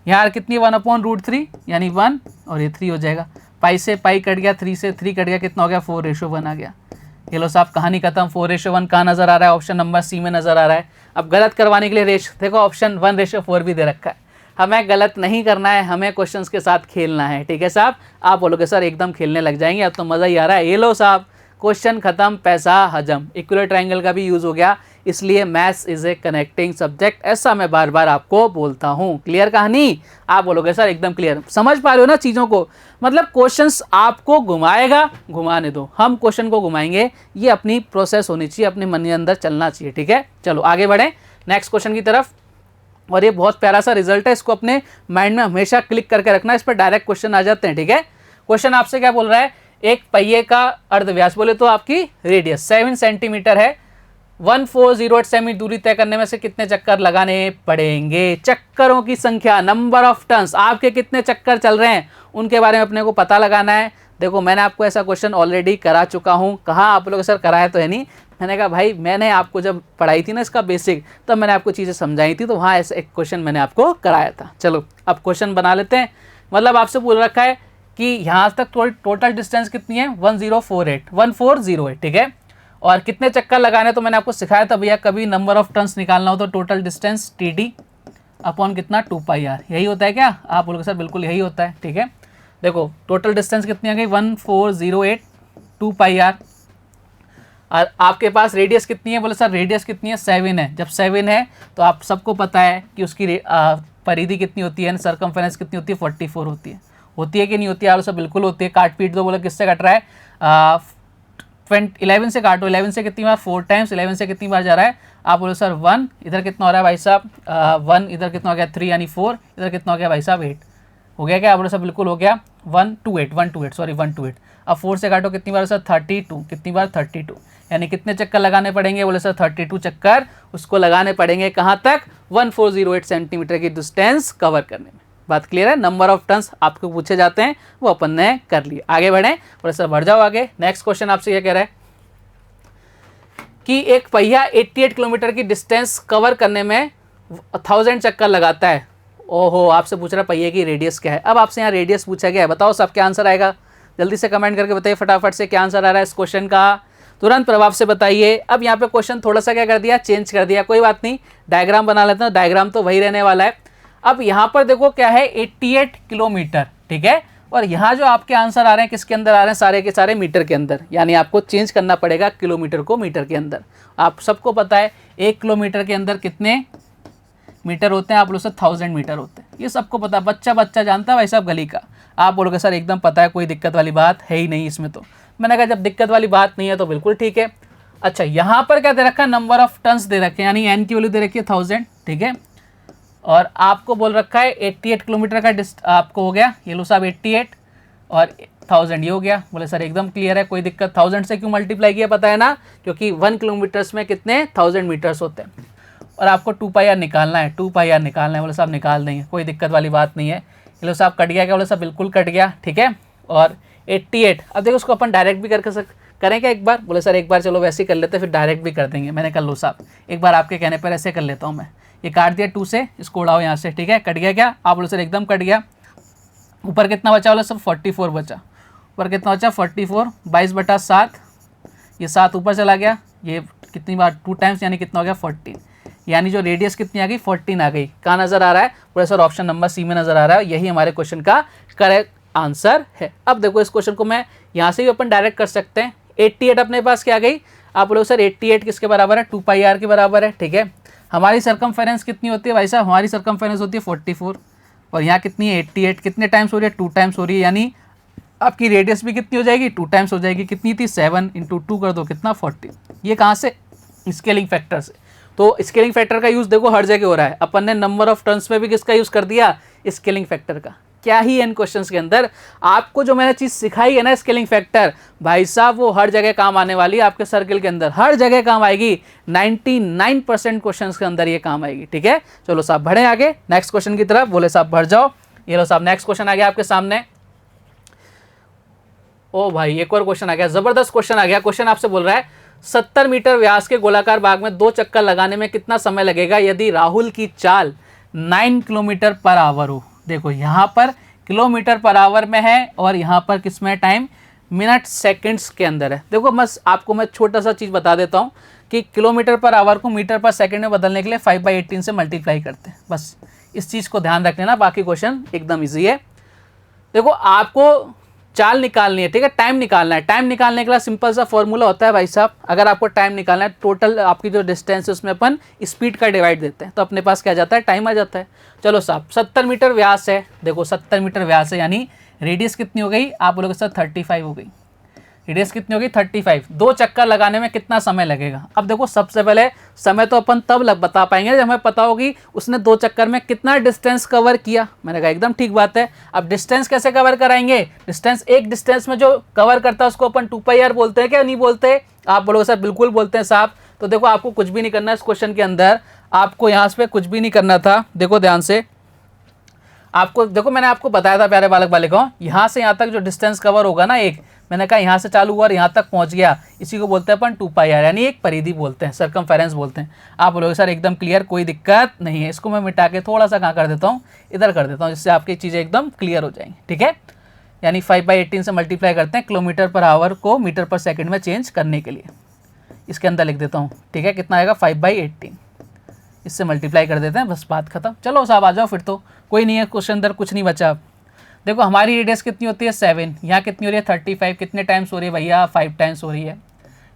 यहाँ r कितनी 1/√3 यानी 1, और ये 3 हो जाएगा। पाई से पाई कट गया, 3 से 3 कट गया, कितना हो गया 4:1 आ गया। ये लो साहब कहानी खत्म। 4:1 कहाँ नज़र आ रहा है, ऑप्शन नंबर सी में नज़र आ रहा है। अब गलत करवाने के लिए देखो ऑप्शन 1:4 भी दे रखा है। हमें गलत नहीं करना है, हमें क्वेश्चंस के साथ खेलना है, ठीक है साहब। आप बोलोगे सर एकदम खेलने लग जाएंगे, अब तो मज़ा ही आ रहा है। ये लो साहब क्वेश्चन खत्म, पैसा हजम। इक्वल ट्राइंगल का भी यूज़ हो गया, इसलिए maths is a connecting subject, ऐसा मैं बार बार आपको बोलता हूँ। क्लियर कहानी, आप बोलोगे सर एकदम क्लियर, समझ पा रहे हो ना चीज़ों को। मतलब क्वेश्चंस आपको घुमाएगा, घुमाने दो, हम क्वेश्चन को घुमाएंगे, ये अपनी प्रोसेस होनी चाहिए, अपने मन के अंदर चलना चाहिए, ठीक है। चलो आगे बढ़ें नेक्स्ट क्वेश्चन की तरफ। और ये बहुत प्यारा सा रिजल्ट है, इसको अपने माइंड में हमेशा क्लिक करके रखना, इस पर डायरेक्ट क्वेश्चन आ जाते हैं, ठीक है। क्वेश्चन आपसे क्या बोल रहा है, एक पहिए का अर्धव्यास बोले तो आपकी रेडियस 7 सेंटीमीटर है, 1408 सेमी दूरी तय करने में से कितने चक्कर लगाने पड़ेंगे। चक्करों की संख्या, नंबर ऑफ टर्न्स, आपके कितने चक्कर चल रहे हैं उनके बारे में अपने को पता लगाना है। देखो मैंने आपको ऐसा क्वेश्चन ऑलरेडी करा चुका हूँ। कहाँ आप लोग सर कराया तो है नहीं, मैंने कहा भाई मैंने आपको जब पढ़ाई थी ना इसका बेसिक, तब मैंने आपको चीज़ें समझाई थी, तो वहाँ ऐसा एक क्वेश्चन मैंने आपको कराया था। चलो अब क्वेश्चन बना लेते हैं। मतलब आपसे पूछ रखा है कि यहाँ तक टोटल डिस्टेंस कितनी है 1408, ठीक है। और कितने चक्कर लगाने, तो मैंने आपको सिखाया था भैया, कभी नंबर ऑफ टर्न्स निकालना हो तो टोटल डिस्टेंस TD अपॉन कितना 2πr, यही होता है क्या। आप बोलोगे सर बिल्कुल यही होता है, ठीक है। देखो टोटल डिस्टेंस कितनी आ गई 1408 2πr, और आपके पास रेडियस कितनी है, बोले सर रेडियस कितनी है 7 है। जब 7 है तो आप सबको पता है कि उसकी परिधि कितनी होती है, सर्कमफेरेंस कितनी होती है 44 होती है कि नहीं होती है। आप सब बिल्कुल होती है, काट पीट दो, बोले किससे कट रहा है 11 से काटो, 11 से कितनी बार 4 टाइम्स, 11 से कितनी बार जा रहा है, आप बोलो सर 1, इधर कितना हो रहा है भाई साहब 1, इधर कितना हो गया 3 यानी 4, इधर कितना हो गया भाई साहब 8, हो गया क्या, आप बोलो सर बिल्कुल हो गया 128 सॉरी 128। अब 4 से काटो कितनी बार सर 32, कितनी बार 32, यानी कितने चक्कर लगाने पड़ेंगे, बोले सर 32 चक्कर उसको लगाने पड़ेंगे, कहाँ तक 1408 सेंटीमीटर की डिस्टेंस कवर करने में। बात क्लियर है। नंबर ऑफ टन्स आपको पूछे जाते हैं, वो अपन ने कर लिए। आगे बढ़े, बोले सर बढ़ जाओ आगे। नेक्स्ट क्वेश्चन आपसे ये कह रहा है कि एक पहिया 88 किलोमीटर की डिस्टेंस कवर करने में 1000 चक्कर लगाता है। ओहो, आपसे पूछ रहा है पहिए की रेडियस क्या है। अब आपसे यहाँ रेडियस पूछा गया है, बताओ सब क्या आंसर आएगा, जल्दी से कमेंट करके बताइए फटाफट से क्या आंसर आ रहा है इस क्वेश्चन का, तुरंत प्रभाव से बताइए। अब यहाँ पे क्वेश्चन थोड़ा सा क्या कर दिया, चेंज कर दिया, कोई बात नहीं, डायग्राम बना लेते हैं, डायग्राम तो वही रहने वाला है। अब यहाँ पर देखो क्या है 88 किलोमीटर, ठीक है, और यहाँ जो आपके आंसर आ रहे हैं किसके अंदर आ रहे हैं, सारे के सारे मीटर के अंदर, यानी आपको चेंज करना पड़ेगा किलोमीटर को मीटर के अंदर। आप सबको पता है 1 किलोमीटर के अंदर कितने मीटर होते हैं, आप लोग से 1000 मीटर होते हैं, ये सबको पता है, बच्चा बच्चा जानता है भाई साहब गली का। आप बोलोगे सर एकदम पता है, कोई दिक्कत वाली बात है ही नहीं इसमें। तो मैंने कहा जब दिक्कत वाली बात नहीं है तो बिल्कुल ठीक है। अच्छा, यहाँ पर क्या दे रखा है, नंबर ऑफ टन्स दे रखे हैं, यानी एन की वैल्यू दे रखी है 1000, ठीक है, और आपको बोल रखा है 88 किलोमीटर का आपको हो गया, ये लो साहब 88 और 1000 ये हो गया। बोले सर एकदम क्लियर है, कोई दिक्कत, 1000 से क्यों मल्टीप्लाई किया पता है ना, क्योंकि 1 किलोमीटर्स में कितने 1000 मीटर्स होते हैं, और आपको 2πr निकालना है, 2πr निकालना है। बोले साहब निकाल देंगे, कोई दिक्कत वाली बात नहीं है। ये लो साहब कट गया क्या, बोले साहब बिल्कुल कट गया, ठीक है, और 88, अब देखो उसको अपन डायरेक्ट भी करके करें क्या एक बार, बोले सर एक बार चलो वैसे ही कर लेते हैं, फिर डायरेक्ट भी कर देंगे। मैंने कहा लो साहब एक बार आपके कहने पर ऐसे कर लेता हूँ मैं, ये काट दिया 2 से, इसको उड़ाओ यहाँ से, ठीक है, कट गया क्या, आप बोलो सर एकदम कट गया। ऊपर कितना बचा, बोले सब 44 बचा, ऊपर कितना बचा 44, 22/7, ये 7 ऊपर चला गया, ये कितनी बार 2 टाइम्स, यानी कितना हो गया 14, यानी जो रेडियस कितनी आ गई 14 आ गई। कहाँ नजर आ रहा है, बोले सर ऑप्शन नंबर सी में नजर आ रहा है, यही हमारे क्वेश्चन का करेक्ट आंसर है। अब देखो इस क्वेश्चन को मैं यहाँ से भी अपन डायरेक्ट कर सकते हैं। 88 अपने पास क्या आ गई, आप बोलो सर 88 किसके बराबर है, 2πr के बराबर है, ठीक है। हमारी सरकमफेरेंस कितनी होती है भाई साहब, हमारी सरकमफेरेंस होती है 44, और यहाँ कितनी है 88, कितने टाइम्स हो रही है 2 टाइम्स हो रही है, यानी आपकी रेडियस भी कितनी हो जाएगी 2 टाइम्स हो जाएगी। कितनी थी 7 × 2 कर दो कितना 40। ये कहाँ से, स्केलिंग फैक्टर से। तो स्केलिंग फैक्टर का यूज़ देखो हर जगह हो रहा है, अपन ने नंबर ऑफ टर्न्स में भी किसका यूज़ कर दिया, स्केलिंग फैक्टर का। क्या ही इन क्वेश्चंस के अंदर आपको जो मैंने चीज़ सिखाई है ना स्केलिंग फैक्टर, भाई साहब वो हर जगह काम आने वाली है, आपके सर्किल के अंदर हर जगह काम आएगी, 99% क्वेश्चंस के अंदर ये काम आएगी, ठीक है। चलो साहब बढ़े आगे नेक्स्ट क्वेश्चन की तरफ, बोले साहब बढ़ जाओ। ये लो साहब नेक्स्ट क्वेश्चन आ गया आपके सामने। ओ भाई एक और क्वेश्चन आ गया, जबरदस्त क्वेश्चन आ गया। क्वेश्चन आपसे बोल रहा है 70 मीटर व्यास के गोलाकार बाग में 2 चक्कर लगाने में कितना समय लगेगा यदि राहुल की चाल 9 किलोमीटर पर आवर हो। देखो यहाँ पर किलोमीटर पर आवर में है और यहाँ पर किस में टाइम, मिनट सेकंड्स के अंदर है। देखो बस आपको मैं छोटा सा चीज़ बता देता हूँ कि किलोमीटर पर आवर को मीटर पर सेकंड में बदलने के लिए 5/18 से मल्टीप्लाई करते हैं, बस इस चीज़ को ध्यान रख लेना, बाकी क्वेश्चन एकदम ईजी है। देखो आपको चाल निकालनी है, ठीक है, टाइम निकालना है। टाइम निकालने के लिए सिंपल सा फॉर्मूला होता है भाई साहब, अगर आपको टाइम निकालना है टोटल आपकी जो डिस्टेंस है उसमें अपन स्पीड का डिवाइड देते हैं, तो अपने पास क्या जाता है टाइम आ जाता है। चलो साहब 70 मीटर व्यास है, देखो 70 मीटर व्यास है, यानी रेडियस कितनी हो गई, आप बोलोगे सर 35 हो गई, रेडियस कितनी होगी 35। 2 चक्कर लगाने में कितना समय लगेगा। अब देखो सबसे पहले समय तो अपन तब बता पाएंगे जब हमें पता होगी उसने 2 चक्कर में कितना डिस्टेंस कवर किया। मैंने कहा एकदम ठीक बात है। अब डिस्टेंस कैसे कवर कराएंगे, डिस्टेंस एक डिस्टेंस में जो कवर करता है उसको अपन 2πr बोलते हैं क्या नहीं बोलते, आप बोलोगे सर बिल्कुल बोलते हैं साहब। तो देखो आपको कुछ भी नहीं करना है इस क्वेश्चन के अंदर, आपको यहाँ पे कुछ भी नहीं करना था। देखो ध्यान से आपको, देखो मैंने आपको बताया था प्यारे बालक बालिकाओं, यहाँ से यहाँ तक जो डिस्टेंस कवर होगा ना, एक मैंने कहा यहाँ से चालू हुआ और यहाँ तक पहुँच गया, इसी को बोलते हैं अपन 2πr, यानी एक परिधि बोलते हैं, सरकमफेरेंस बोलते हैं। आप बोलोगे सर एकदम क्लियर, कोई दिक्कत नहीं है। इसको मैं मिटा के थोड़ा सा कहाँ कर देता हूँ, इधर कर देता हूँ, जिससे आपकी चीज़ें एकदम क्लियर हो जाएंगी, ठीक है। यानी 5/18 से मल्टीप्लाई करते हैं किलोमीटर पर आवर को मीटर पर सेकेंड में चेंज करने के लिए। इसके अंदर लिख देता हूँ, ठीक है, कितना आएगा 5/18, इससे मल्टीप्लाई कर देते हैं, बस बात खत्म। चलो साहब आ जाओ फिर, तो कोई नहीं है क्वेश्चन अंदर, कुछ नहीं बचा। देखो हमारी रेडियस कितनी होती है 7, यहाँ कितनी हो रही है 35, कितने टाइम्स हो रही है भैया 5 टाइम्स हो रही है,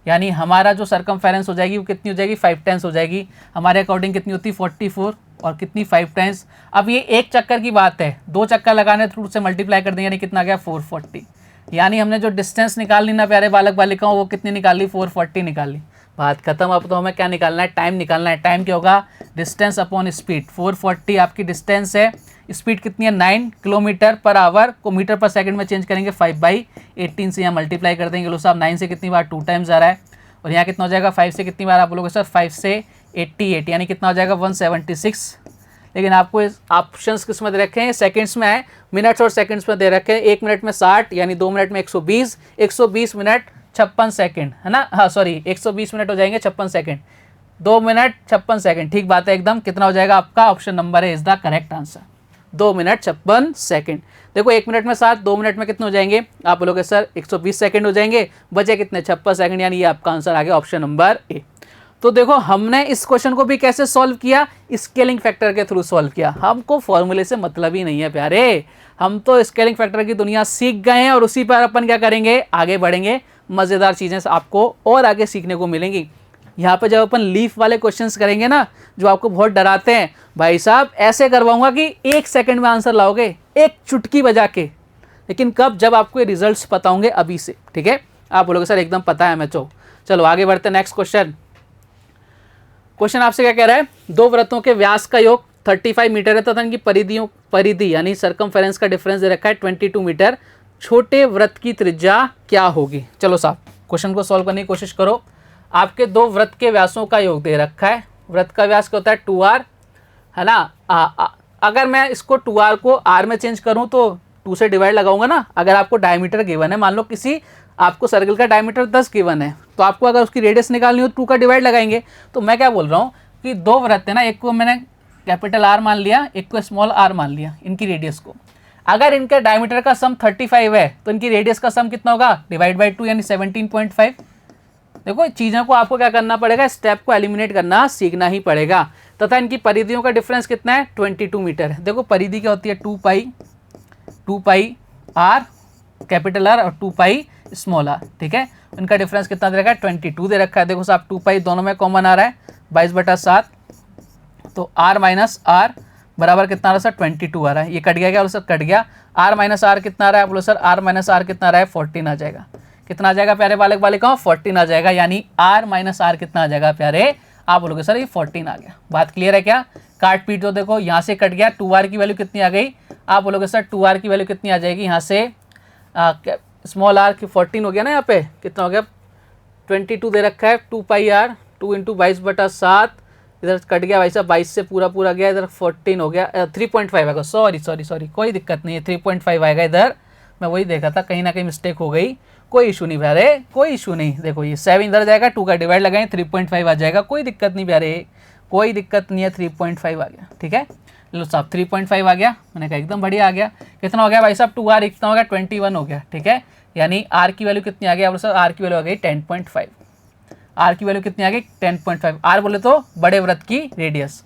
यानी हमारा जो सरकमफेरेंस हो जाएगी वो कितनी हो जाएगी 5 टाइम्स हो जाएगी। हमारे अकॉर्डिंग कितनी होती है 44 और कितनी 5 टाइम्स। अब ये एक चक्कर की बात है, 2 चक्कर लगाने थ्रू से मल्टीप्लाई कर देंगे, यानी कितना आ गया 440, यानी हमने जो डिस्टेंस निकालनी ना प्यारे बालक बालिकाओं, वो कितनी निकाली, 440 निकाली। बात खत्म। अब तो हमें क्या निकालना है, टाइम निकालना है। टाइम क्या होगा, डिस्टेंस अपॉन स्पीड। 440 आपकी डिस्टेंस है, स्पीड कितनी है 9 किलोमीटर पर आवर को मीटर पर सेकंड में चेंज करेंगे 5/18 से यहाँ मल्टीप्लाई कर देंगे। लो साहब 9 से कितनी बार 2 टाइम्स आ रहा है, और यहाँ कितना हो जाएगा 5 से कितनी बार, आप बोलोगे सर 5 से 88, यानी कितना हो जाएगा 176। लेकिन आपको ऑप्शंस किस में दे रखे हैं, सेकंड्स में है, मिनट्स और सेकंड्स में दे रखे हैं। 1 मिनट में 60, यानी 2 मिनट में 120, 120 मिनट 56 सेकंड है ना, हाँ सॉरी 120 मिनट हो जाएंगे 56 सेकंड, 2 मिनट 56 सेकंड, ठीक बात है एकदम। कितना हो जाएगा आपका, ऑप्शन नंबर है is the correct answer, 2 minute 56 second. देखो 1 मिनट में 7, 2 मिनट में कितने हो जाएंगे, आप बोलोगे सर 120 सेकंड हो जाएंगे, बचे कितने 56 सेकंड, यानी ये आपका आंसर आ गया ऑप्शन नंबर ए। तो देखो हमने इस क्वेश्चन को भी कैसे सॉल्व किया, स्केलिंग फैक्टर के थ्रू सॉल्व किया। हमको फॉर्मूले से मतलब ही नहीं है प्यारे, हम तो स्केलिंग फैक्टर की दुनिया सीख गए हैं और उसी पर अपन क्या करेंगे, आगे बढ़ेंगे। मज़ेदार चीज़ें आपको और आगे सीखने को मिलेंगी। यहाँ पे जब अपन लीफ वाले क्वेश्चंस करेंगे ना, जो आपको बहुत डराते हैं, भाई साहब ऐसे करवाऊंगा कि 1 सेकंड में आंसर लाओगे, एक चुटकी बजा के। लेकिन कब, जब आपको ये रिजल्ट्स पता होंगे अभी से, ठीक है। आप बोलोगे सर एकदम पता है हमें। चलो आगे बढ़ते हैं, नेक्स्ट क्वेश्चन। क्वेश्चन आपसे क्या कह रहा है, 2 वृत्तों के व्यास का योग 35 मीटर है तथा इनकी परिधि यानी सर्कमफेरेंस का डिफरेंस दे रखा है 22 मीटर। छोटे वृत्त की त्रिज्या क्या होगी। चलो साहब क्वेश्चन को सॉल्व करने की कोशिश करो। आपके 2 वृत्त के व्यासों का योग दे रखा है। वृत्त का व्यास क्या होता है 2r, है ना। अगर मैं इसको 2r को r में चेंज करूं तो 2 से डिवाइड लगाऊंगा ना। अगर आपको डायमीटर गिवन है, मान लो किसी आपको सर्कल का डायमीटर 10 गिवन है, तो आपको अगर उसकी रेडियस निकालनी हो 2 का डिवाइड लगाएंगे। तो मैं क्या बोल रहा हूँ कि 2 वृत्त है ना, एक को मैंने कैपिटल R मान लिया, एक को स्मॉल r मान लिया, इनकी रेडियस को। अगर इनके डायमीटर का सम 35 है तो इनकी रेडियस का सम कितना होगा, डिवाइड बाई 2 यानी 17.5। देखो चीज़ों को आपको क्या करना पड़ेगा, स्टेप को एलिमिनेट करना सीखना ही पड़ेगा। तथा इनकी परिधियों का डिफरेंस कितना है 22 मीटर है। देखो परिधि क्या होती है 2 पाई r कैपिटल R और 2 पाई स्मॉल r, ठीक है। इनका डिफरेंस कितना दे रखा है 22 दे रखा है। देखो साहब 2 पाई दोनों में कॉमन आ रहा है 22/7, तो r माइनस r बराबर कितना आ रहा है सर 22 आ रहा है। ये कट गया क्या, सर कट गया। r माइनस r कितना आ रहा है, बोलो सर r माइनस r कितना आ रहा है 14 आ जाएगा। कितना आ जाएगा प्यारे बालक बालिकाओं, 14 आ जाएगा। यानी r माइनस r कितना आ जाएगा प्यारे, आप बोलोगे सर ये 14 आ गया। बात क्लियर है क्या, काट पीट दो। देखो यहाँ से कट गया, 2r की वैल्यू कितनी आ गई, आप बोलोगे सर 2r की वैल्यू कितनी आ जाएगी, यहाँ से स्मॉल r की 14 हो गया ना, यहाँ पे कितना हो गया 22 दे रखा है, 2 पाई r 2 × 22/7, इधर कट गया भाई साहब 22 से पूरा गया, इधर 14 हो गया 3.5 आएगा। सॉरी कोई दिक्कत नहीं है, 3.5 आएगा इधर। मैं वही देखा था, कहीं ना कहीं मिस्टेक हो गई, कोई इशू नहीं प्यारे, कोई इशू नहीं। देखो ये 7 इधर जाएगा, 2 का डिवाइड लगाएं 3.5 आ जाएगा, कोई दिक्कत नहीं प्यारे, कोई दिक्कत नहीं है। 3.5 आ गया, ठीक है। लो साहब 3.5 आ गया, मैंने कहा एकदम बढ़िया आ गया। कितना हो गया भाई साहब 2r कितना हो गया 21 हो गया, ठीक है। यानी r की वैल्यू कितनी आ गई, सर r की वैल्यू आ गई 10.5। r की वैल्यू कितनी आ गई 10.5। r बोले तो बड़े वृत्त की रेडियस।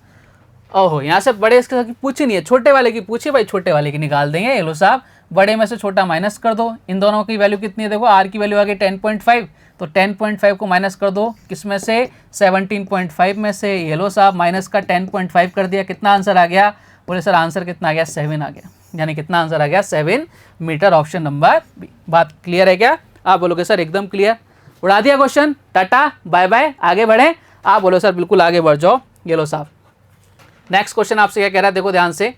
ओहो यहाँ से बड़े इसके पूछी नहीं है, छोटे वाले की पूछी भाई, छोटे वाले की निकाल देंगे। ये लो साहब बड़े में से छोटा माइनस कर दो। इन दोनों की वैल्यू कितनी है, देखो r की वैल्यू आ गई 10.5, तो 10.5 को माइनस कर दो किस में से 17.5 में से। ये लो साहब माइनस का 10.5 कर दिया, कितना आंसर आ गया, बोले सर आंसर कितना आ गया 7 आ गया। यानी कितना आंसर आ गया 7 मीटर, ऑप्शन नंबर बी। बात क्लियर है क्या, आप बोलोगे सर एकदम क्लियर। उड़ा दिया क्वेश्चन, टाटा बाय बाय, आगे बढ़े। आप बोलो सर बिल्कुल आगे बढ़ जाओ। ये लो साहब नेक्स्ट क्वेश्चन आपसे क्या कह रहा है, देखो ध्यान से।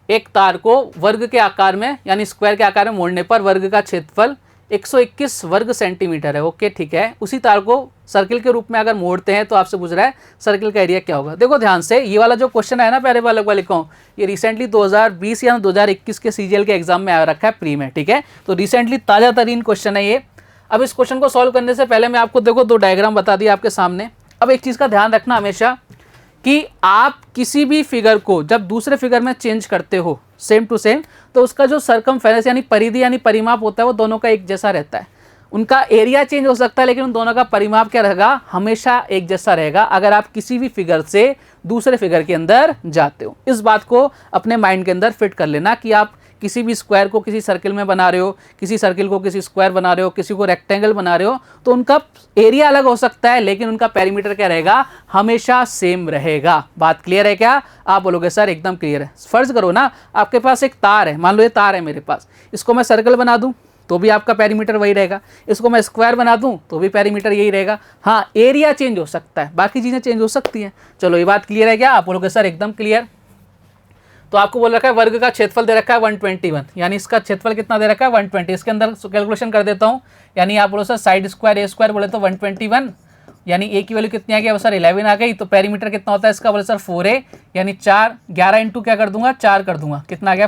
एक तार को वर्ग के आकार में यानी स्क्वायर के आकार में मोड़ने पर वर्ग का क्षेत्रफल 121 वर्ग सेंटीमीटर है। ओके ठीक है। उसी तार को सर्किल के रूप में अगर मोड़ते हैं तो आपसे पूछ रहा है सर्किल का एरिया क्या होगा। देखो ध्यान से, ये वाला जो क्वेश्चन है ना प्यारे बालक बालिकाओं, ये रिसेंटली 2020 या 2021 के सीजीएल के एग्जाम में आ रखा है प्री में, ठीक है। तो रिसेंटली ताज़ा तरीन क्वेश्चन है ये। अब इस क्वेश्चन को सॉल्व करने से पहले मैं आपको देखो 2 डायग्राम बता दिया आपके सामने। अब एक चीज़ का ध्यान रखना हमेशा कि आप किसी भी फिगर को जब दूसरे फिगर में चेंज करते हो सेम टू सेम, तो उसका जो सर्कमफेरेंस यानी परिधि यानी परिमाप होता है वो दोनों का एक जैसा रहता है। उनका एरिया चेंज हो सकता है लेकिन उन दोनों का परिमाप क्या रहेगा, हमेशा एक जैसा रहेगा अगर आप किसी भी फिगर से दूसरे फिगर के अंदर जाते हो। इस बात को अपने माइंड के अंदर फिट कर लेना कि आप किसी भी स्क्वायर को किसी सर्किल में बना रहे हो, किसी सर्किल को किसी स्क्वायर बना रहे हो, किसी को रेक्टेंगल बना रहे हो, तो उनका एरिया अलग हो सकता है लेकिन उनका पेरीमीटर क्या रहेगा, हमेशा सेम रहेगा। बात क्लियर है क्या, आप बोलोगे सर एकदम क्लियर है। फर्ज करो ना आपके पास एक तार है, मान लो ये तार है मेरे पास, इसको मैं सर्कल बना दूं, तो भी आपका पेरीमीटर वही रहेगा। इसको मैं स्क्वायर बना दूं तो भी पेरीमीटर यही रहेगा। हाँ, एरिया चेंज हो सकता है, बाकी चीज़ें चेंज हो सकती हैं। चलो ये बात क्लियर है क्या? आप बोलोगे सर एकदम क्लियर। तो आपको बोल रखा है वर्ग का क्षेत्रफल दे रखा है 121, यानी इसका क्षेत्रफल कितना दे रखा है 120। इसके अंदर कैलकुलेशन कर देता हूँ, यानी आप बोलो सर साइड स्क्वायर ए स्क्वायर बोले तो 121, यानी ए की वैल्यू कितनी आ गई सर 11 आ गई। तो पेरीमीटर कितना होता है इसका बोले सर 4a, यानी 11 इंटू क्या कर दूंगा 4 कर दूंगा, कितना आ गया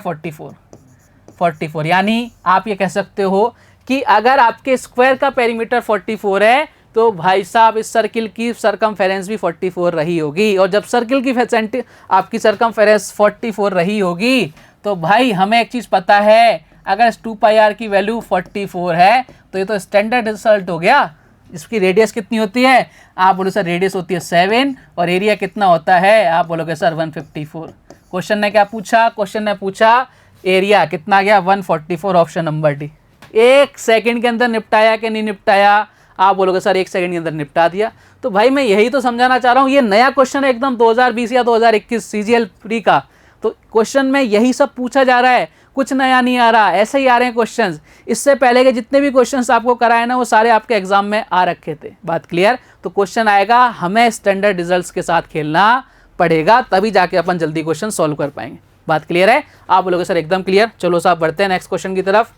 44। यानी आप ये कह सकते हो कि अगर आपके स्क्वायर का पेरीमीटर 44 है तो भाई साहब इस सर्किल की सरकमफेरेंस भी 44 रही होगी। और जब सर्किल की आपकी सरकमफेरेंस 44 रही होगी तो भाई हमें एक चीज़ पता है, अगर 2πr की वैल्यू 44 है तो ये तो स्टैंडर्ड रिजल्ट हो गया। इसकी रेडियस कितनी होती है? आप बोलो सर रेडियस होती है 7 और एरिया कितना होता है? आप बोलोगे सर 154। क्वेश्चन ने क्या पूछा? क्वेश्चन ने पूछा एरिया कितना गया 144, ऑप्शन नंबर डी। 1 सेकंड के अंदर निपटाया कि नहीं निपटाया? आप बोलोगे सर 1 सेकंड के अंदर निपटा दिया। तो भाई मैं यही तो समझाना चाह रहा हूँ, ये नया क्वेश्चन है एकदम 2020 या 2021 सीजीएल प्री का। तो क्वेश्चन में यही सब पूछा जा रहा है, कुछ नया नहीं आ रहा, ऐसे ही आ रहे हैं क्वेश्चंस। इससे पहले के जितने भी क्वेश्चंस आपको कराए ना वो सारे आपके एग्जाम में आ रखे थे। बात क्लियर? तो क्वेश्चन आएगा, हमें स्टैंडर्ड रिजल्ट्स के साथ खेलना पड़ेगा, तभी जाके अपन जल्दी क्वेश्चन सॉल्व कर पाएंगे। बात क्लियर है? आप बोलोगे सर एकदम क्लियर। चलो साहब बढ़ते हैं नेक्स्ट क्वेश्चन की तरफ।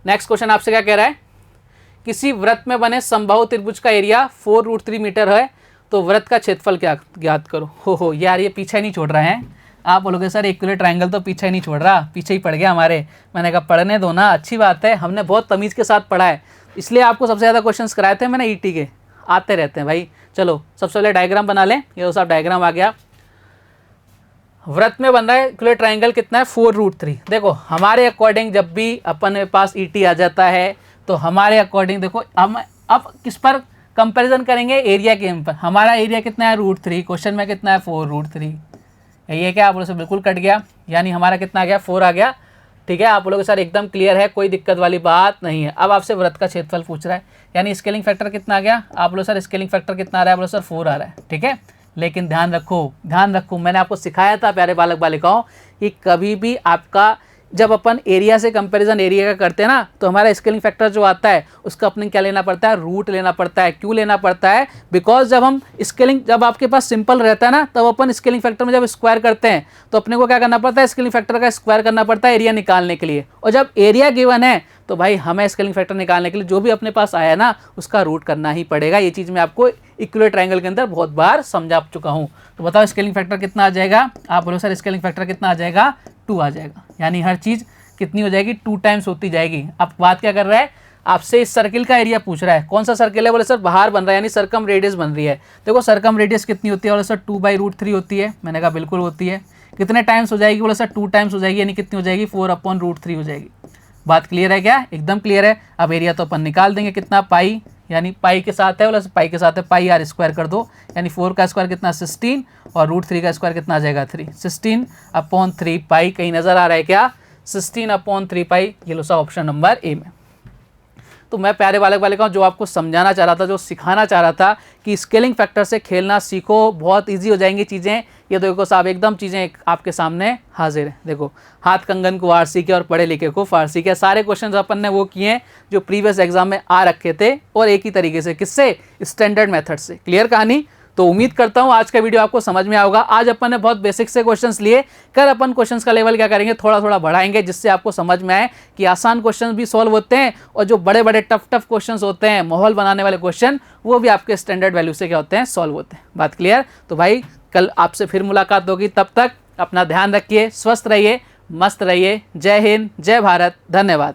नेक्स्ट क्वेश्चन आपसे क्या कह रहा है? किसी वृत्त में बने समबाहु त्रिभुज का एरिया 4√3 मीटर है, तो वृत्त का क्षेत्रफल क्या ज्ञात करो। हो यार ये पीछे नहीं छोड़ रहे हैं। आप बोलोगे सर इक्विलेटरल ट्रायंगल तो पीछे ही नहीं छोड़ रहा, पीछे ही पड़ गया हमारे। मैंने कहा पढ़ने दो ना, अच्छी बात है, हमने बहुत तमीज़ के साथ पढ़ा है, इसलिए आपको सबसे ज़्यादा क्वेश्चंस कराए थे मैंने ईटी के, आते रहते हैं भाई। चलो सबसे पहले डायग्राम बना लें। ये तो साहब डायग्राम आ गया। वृत्त में बन रहा है इक्विलेटरल ट्रायंगल कितना है 4√3। देखो हमारे अकॉर्डिंग जब भी अपन पास ईटी आ जाता है तो हमारे अकॉर्डिंग देखो हम अब किस पर कंपैरिजन करेंगे? एरिया के पर। हमारा एरिया कितना है √3, क्वेश्चन में कितना है 4√3। यही है क्या? आप बोलो सर बिल्कुल कट गया, यानी हमारा कितना आ गया 4 आ गया। ठीक है, आप बोलोगे सर एकदम क्लियर है, कोई दिक्कत वाली बात नहीं है। अब आपसे वृत्त का क्षेत्रफल पूछ रहा है, यानी स्केलिंग फैक्टर कितना आ गया? आप बोलो सर स्केलिंग फैक्टर कितना आ रहा है? बोलो सर 4 आ रहा है। ठीक है, लेकिन ध्यान रखो मैंने आपको सिखाया था प्यारे बालक बालिकाओं कि कभी भी आपका जब अपन एरिया से कंपैरिजन एरिया का करते हैं ना तो हमारा स्केलिंग फैक्टर जो आता है उसका अपने क्या लेना पड़ता है? रूट लेना पड़ता है। क्यों लेना पड़ता है? बिकॉज जब आपके पास सिंपल रहता है ना तब अपन स्केलिंग फैक्टर में जब स्क्वायर करते हैं तो अपने को क्या करना पड़ता है? स्केलिंग फैक्टर का स्क्वायर करना पड़ता है एरिया निकालने के लिए। और जब एरिया गिवन है तो भाई हमें स्केलिंग फैक्टर निकालने के लिए जो भी अपने पास आया ना उसका रूट करना ही पड़ेगा। ये चीज़ मैं आपको इक्विलेटरल ट्रायंगल के अंदर बहुत बार समझा चुका हूँ। तो बताओ स्केलिंग फैक्टर कितना आ जाएगा? आप बोलो सर स्केलिंग फैक्टर कितना आ जाएगा? 2 आ जाएगा, यानी हर चीज़ कितनी हो जाएगी? 2 टाइम्स होती जाएगी। अब बात क्या कर रहा है? आपसे इस सर्किल का एरिया पूछ रहा है। कौन सा सर्किल है? बोले सर बाहर बन रहा है, यानी सर्कम रेडियस बन रही है। देखो सर्कम रेडियस कितनी होती है? बोले सर 2/√3 होती है। मैंने कहा बिल्कुल होती है। कितने टाइम्स हो जाएगी? बोले सर 2 टाइम्स हो जाएगी, यानी कितनी हो जाएगी? 4/√3 हो जाएगी। बात क्लियर है क्या? एकदम क्लियर है। अब एरिया तो अपन निकाल देंगे, कितना पाई, यानी पाई के साथ है, बोले पाई के साथ है पाई r स्क्वायर कर दो, यानी 4 का स्क्वायर कितना 16 और √3 का स्क्वायर कितना आ जाएगा 3। 16/3 पाई कहीं नज़र आ रहा है क्या? 16/3 पाई। ये लो सा ऑप्शन नंबर ए में। तो मैं प्यारे बालक बालिकाओं जो आपको समझाना चाह रहा था, जो सिखाना चाह रहा था कि स्केलिंग फैक्टर से खेलना सीखो, बहुत इजी हो जाएंगी चीज़ें। ये देखो साहब एकदम चीज़ें आपके सामने हाजिर है। देखो हाथ कंगन को वारसी के और पढ़े लिखे को फारसी के, सारे क्वेश्चंस अपन ने वो किए हैं जो प्रीवियस एग्जाम में आ रखे थे और एक ही तरीके से, किससे? स्टैंडर्ड मेथड से। क्लियर कहानी? तो उम्मीद करता हूँ आज का वीडियो आपको समझ में आएगा। आज अपन ने बहुत बेसिक से क्वेश्चंस लिए, कल अपन क्वेश्चंस का लेवल क्या करेंगे? थोड़ा थोड़ा बढ़ाएंगे, जिससे आपको समझ में आए कि आसान क्वेश्चंस भी सॉल्व होते हैं और जो बड़े बड़े टफ क्वेश्चंस होते हैं, माहौल बनाने वाले क्वेश्चन, वो भी आपके स्टैंडर्ड वैल्यू से क्या होते हैं? सॉल्व होते हैं। बात क्लियर? तो भाई कल आपसे फिर मुलाकात होगी, तब तक अपना ध्यान रखिए, स्वस्थ रहिए, मस्त रहिए। जय हिंद, जय भारत, धन्यवाद।